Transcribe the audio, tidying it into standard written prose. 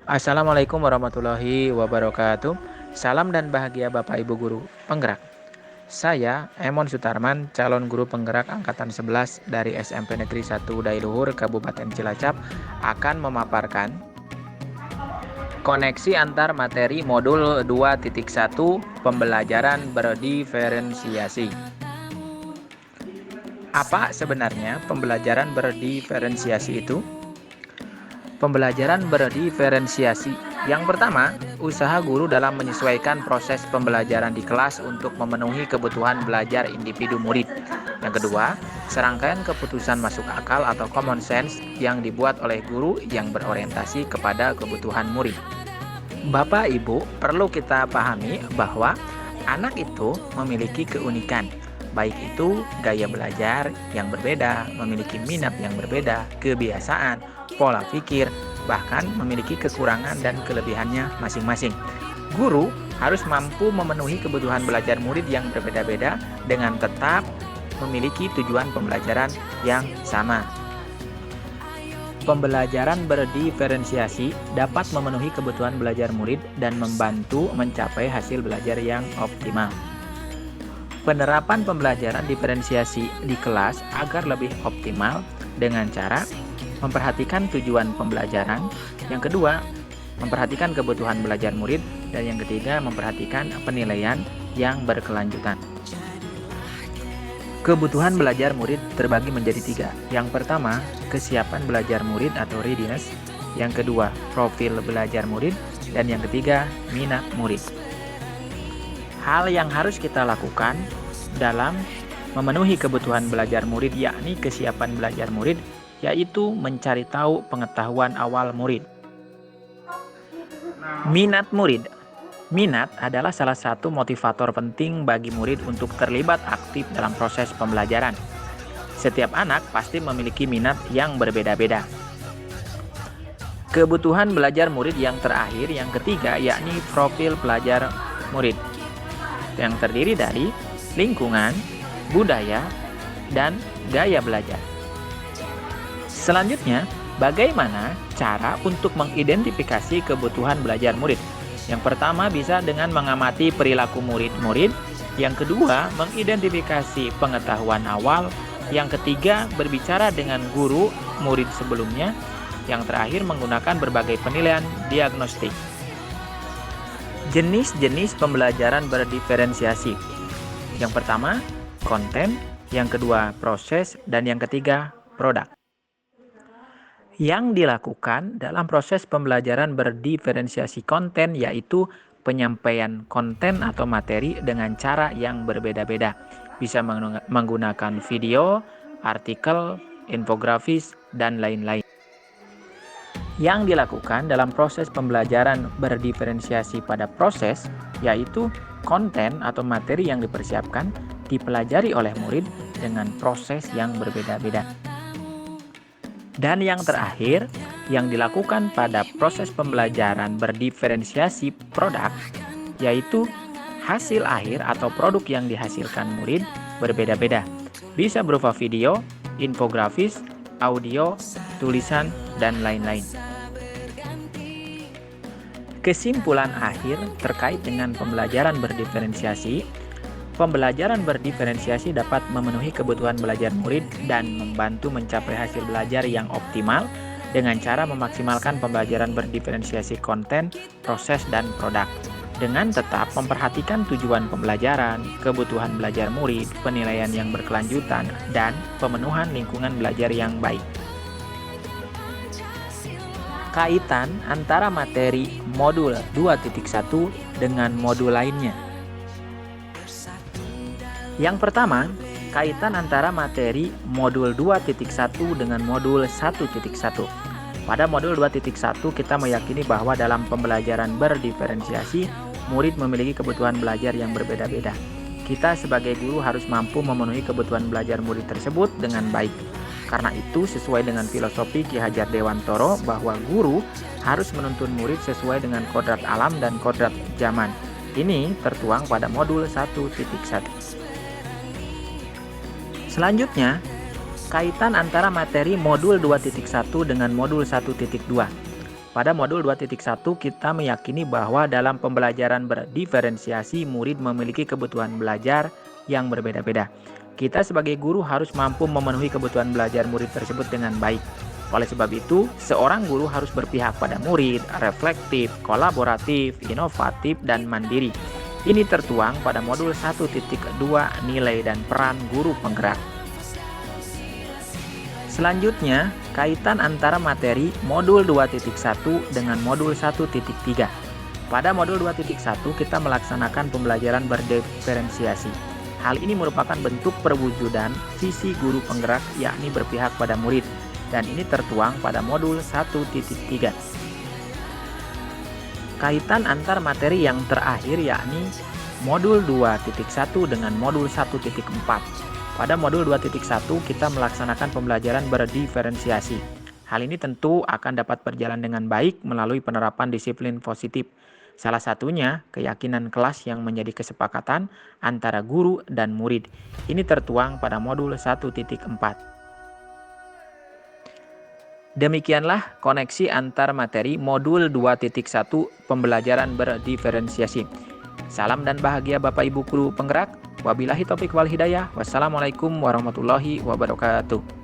Assalamualaikum warahmatullahi wabarakatuh. Salam dan bahagia Bapak Ibu Guru Penggerak. Saya Emon Sutarman, calon guru penggerak angkatan 11 dari SMP Negeri 1 Dailuhur Kabupaten Cilacap akan memaparkan koneksi antar materi modul 2.1 pembelajaran berdiferensiasi. Apa sebenarnya pembelajaran berdiferensiasi itu? Pembelajaran berdiferensiasi. Yang pertama, usaha guru dalam menyesuaikan proses pembelajaran di kelas untuk memenuhi kebutuhan belajar individu murid. Yang kedua, serangkaian keputusan masuk akal atau common sense yang dibuat oleh guru yang berorientasi kepada kebutuhan murid. Bapak Ibu, perlu kita pahami bahwa anak itu memiliki keunikan, baik itu gaya belajar yang berbeda, memiliki minat yang berbeda, kebiasaan, pola pikir, bahkan memiliki kekurangan dan kelebihannya masing-masing. Guru harus mampu memenuhi kebutuhan belajar murid yang berbeda-beda dengan tetap memiliki tujuan pembelajaran yang sama. Pembelajaran berdiferensiasi dapat memenuhi kebutuhan belajar murid dan membantu mencapai hasil belajar yang optimal. Penerapan pembelajaran diferensiasi di kelas agar lebih optimal dengan cara memperhatikan tujuan pembelajaran, yang kedua, memperhatikan kebutuhan belajar murid, dan yang ketiga, memperhatikan penilaian yang berkelanjutan. Kebutuhan belajar murid terbagi menjadi 3. Yang pertama, kesiapan belajar murid atau readiness. Yang kedua, profil belajar murid. Dan yang ketiga, minat murid. Hal yang harus kita lakukan dalam memenuhi kebutuhan belajar murid yakni kesiapan belajar murid, yaitu mencari tahu pengetahuan awal murid. Minat murid. Minat adalah salah satu motivator penting bagi murid untuk terlibat aktif dalam proses pembelajaran. Setiap anak pasti memiliki minat yang berbeda-beda. Kebutuhan belajar murid yang terakhir, yang ketiga, yakni profil pelajar murid, yang terdiri dari lingkungan, budaya, dan gaya belajar. Selanjutnya, bagaimana cara untuk mengidentifikasi kebutuhan belajar murid? Yang pertama bisa dengan mengamati perilaku murid-murid. Yang kedua, mengidentifikasi pengetahuan awal. Yang ketiga, berbicara dengan guru murid sebelumnya. Yang terakhir, menggunakan berbagai penilaian diagnostik. Jenis-jenis pembelajaran berdiferensiasi. Yang pertama, konten. Yang kedua, proses. Dan yang ketiga, produk. Yang dilakukan dalam proses pembelajaran berdiferensiasi konten yaitu penyampaian konten atau materi dengan cara yang berbeda-beda. Bisa menggunakan video, artikel, infografis, dan lain-lain. Yang dilakukan dalam proses pembelajaran berdiferensiasi pada proses yaitu konten atau materi yang dipersiapkan dipelajari oleh murid dengan proses yang berbeda-beda. Dan yang terakhir, yang dilakukan pada proses pembelajaran berdiferensiasi produk, yaitu hasil akhir atau produk yang dihasilkan murid berbeda-beda. Bisa berupa video, infografis, audio, tulisan, dan lain-lain. Kesimpulan akhir terkait dengan pembelajaran berdiferensiasi. Pembelajaran berdiferensiasi dapat memenuhi kebutuhan belajar murid dan membantu mencapai hasil belajar yang optimal dengan cara memaksimalkan pembelajaran berdiferensiasi konten, proses, dan produk. Dengan tetap memperhatikan tujuan pembelajaran, kebutuhan belajar murid, penilaian yang berkelanjutan, dan pemenuhan lingkungan belajar yang baik. Kaitan antara materi modul 2.1 dengan modul lainnya. Yang pertama, kaitan antara materi modul 2.1 dengan modul 1.1. Pada modul 2.1 kita meyakini bahwa dalam pembelajaran berdiferensiasi, murid memiliki kebutuhan belajar yang berbeda-beda. Kita sebagai guru harus mampu memenuhi kebutuhan belajar murid tersebut dengan baik. Karena itu, sesuai dengan filosofi Ki Hajar Dewantoro bahwa guru harus menuntun murid sesuai dengan kodrat alam dan kodrat zaman. Ini tertuang pada modul 1.1. Selanjutnya, kaitan antara materi modul 2.1 dengan modul 1.2. Pada modul 2.1 kita meyakini bahwa dalam pembelajaran berdiferensiasi murid memiliki kebutuhan belajar yang berbeda-beda. Kita sebagai guru harus mampu memenuhi kebutuhan belajar murid tersebut dengan baik. Oleh sebab itu, seorang guru harus berpihak pada murid, reflektif, kolaboratif, inovatif, dan mandiri. Ini tertuang pada modul 1.2 nilai dan peran guru penggerak. Selanjutnya, kaitan antara materi modul 2.1 dengan modul 1.3. Pada modul 2.1 kita melaksanakan pembelajaran berdiferensiasi. Hal ini merupakan bentuk perwujudan visi guru penggerak, yakni berpihak pada murid, dan ini tertuang pada modul 1.3. Kaitan antar materi yang terakhir yakni modul 2.1 dengan modul 1.4. Pada modul 2.1 kita melaksanakan pembelajaran berdiferensiasi. Hal ini tentu akan dapat berjalan dengan baik melalui penerapan disiplin positif. Salah satunya keyakinan kelas yang menjadi kesepakatan antara guru dan murid. Ini tertuang pada modul 1.4. Demikianlah koneksi antar materi modul 2.1 pembelajaran berdiferensiasi. Salam dan bahagia Bapak Ibu guru penggerak. Wabillahi taufiq wal hidayah. Wassalamualaikum warahmatullahi wabarakatuh.